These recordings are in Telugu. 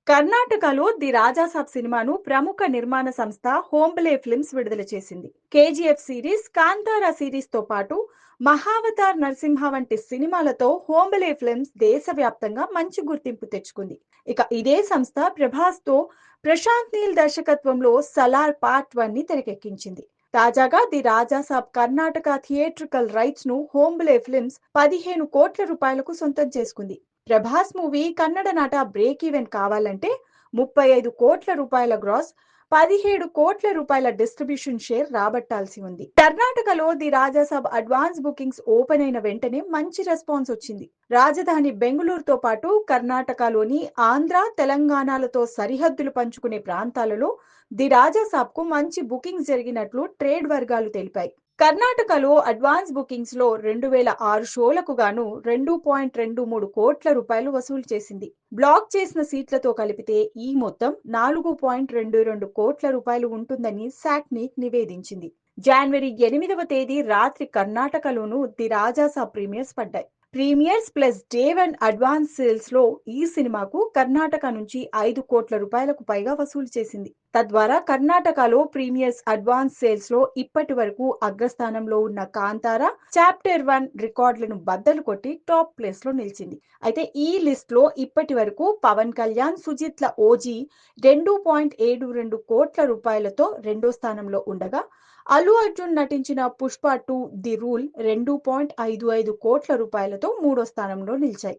కర్ణాటకలో ది రాజాసాబ్ సినిమాను ప్రముఖ నిర్మాణ సంస్థ హోంబలే ఫిల్మ్స్ విడుదల చేసింది. కేజీఎఫ్ సిరీస్, కాంతారా సిరీస్ తో పాటు మహావతార్ నరసింహ వంటి సినిమాలతో హోంబలే ఫిల్మ్స్ దేశవ్యాప్తంగా మంచి గుర్తింపు తెచ్చుకుంది. ఇక ఇదే సంస్థ ప్రభాస్ తో ప్రశాంత్ నీల్ దర్శకత్వంలో సలార్ పార్ట్ 1 ని తెరకెక్కించింది. తాజాగా the Rajasaab Karnataka theatrical rights ను హోంబలే ఫిల్మ్స్ 15 కోట్ల రూపాయలకు సొంతం చేసుకుంది. ప్రభాస్ మూవీ కన్నడ నాట బ్రేక్ ఈవెన్ కావాలంటే 35 కోట్ల రూపాయల గ్రాస్, 17 కోట్ల రూపాయల డిస్ట్రిబ్యూషన్ షేర్ రాబట్టాల్సి ఉంది. కర్ణాటకలో the Rajasaab advance bookings open అయిన వెంటనే మంచి రెస్పాన్స్ వచ్చింది. రాజధాని బెంగళూరుతో పాటు కర్ణాటకలోని ఆంధ్ర, తెలంగాణలతో సరిహద్దులు పంచుకునే ప్రాంతాలలో ది రాజాసాబ్ కు మంచి బుకింగ్స్ జరిగినట్లు ట్రేడ్ వర్గాలు తెలిపాయి. కర్ణాటకలో అడ్వాన్స్ బుకింగ్స్ లో 2006 షోలకు గాను 2.23 కోట్ల రూపాయలు వసూలు చేసింది. బ్లాక్ చేసిన సీట్లతో కలిపితే ఈ మొత్తం 4.22 కోట్ల రూపాయలు ఉంటుందని సాక్నిక్ నివేదించింది. జనవరి 8వ తేదీ రాత్రి కర్ణాటకలోనూ ది రాజాసాబ్ ప్రీమియర్స్ పడ్డాయి. Premieres plus day 1 advance sales లో ఈ సినిమాకు కర్ణాటక నుంచి 5 కోట్ల రూపాయలకు పైగా వసూలు చేసింది. తద్వారా కర్ణాటకలో ప్రీమియర్స్ అడ్వాన్స్ సేల్స్ లో ఇప్పటి వరకు అగ్రస్థానంలో ఉన్న కాంతారా చాప్టర్ 1 రికార్డులను బద్దలు కొట్టి టాప్ ప్లేస్ లో నిలిచింది. అయితే ఈ లిస్ట్ లో ఇప్పటి వరకు పవన్ కళ్యాణ్, సుజిత్ల ఓజీ 2.72 కోట్ల రూపాయలతో రెండో స్థానంలో ఉండగా, అల్లు అర్జున్ నటించిన పుష్ప 2 ది రూల్ 2.55 కోట్ల రూపాయలతో మూడో స్థానంలో నిలిచాయి.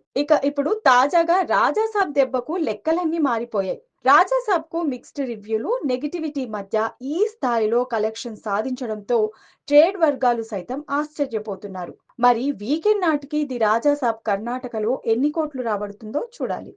ఇప్పుడు తాజాగా రాజాసాబ్ దెబ్బకు లెక్కలన్నీ మారిపోయాయి. రాజాసాబ్ కు మిక్స్డ్ రివ్యూలు, నెగిటివిటీ మధ్య ఈ స్థాయిలో కలెక్షన్ సాధించడంతో ట్రేడ్ వర్గాలు సైతం ఆశ్చర్యపోతున్నారు. మరి వీకెండ్ నాటికి ది రాజాసాబ్ కర్ణాటకలో ఎన్ని కోట్లు రాబడుతుందో చూడాలి.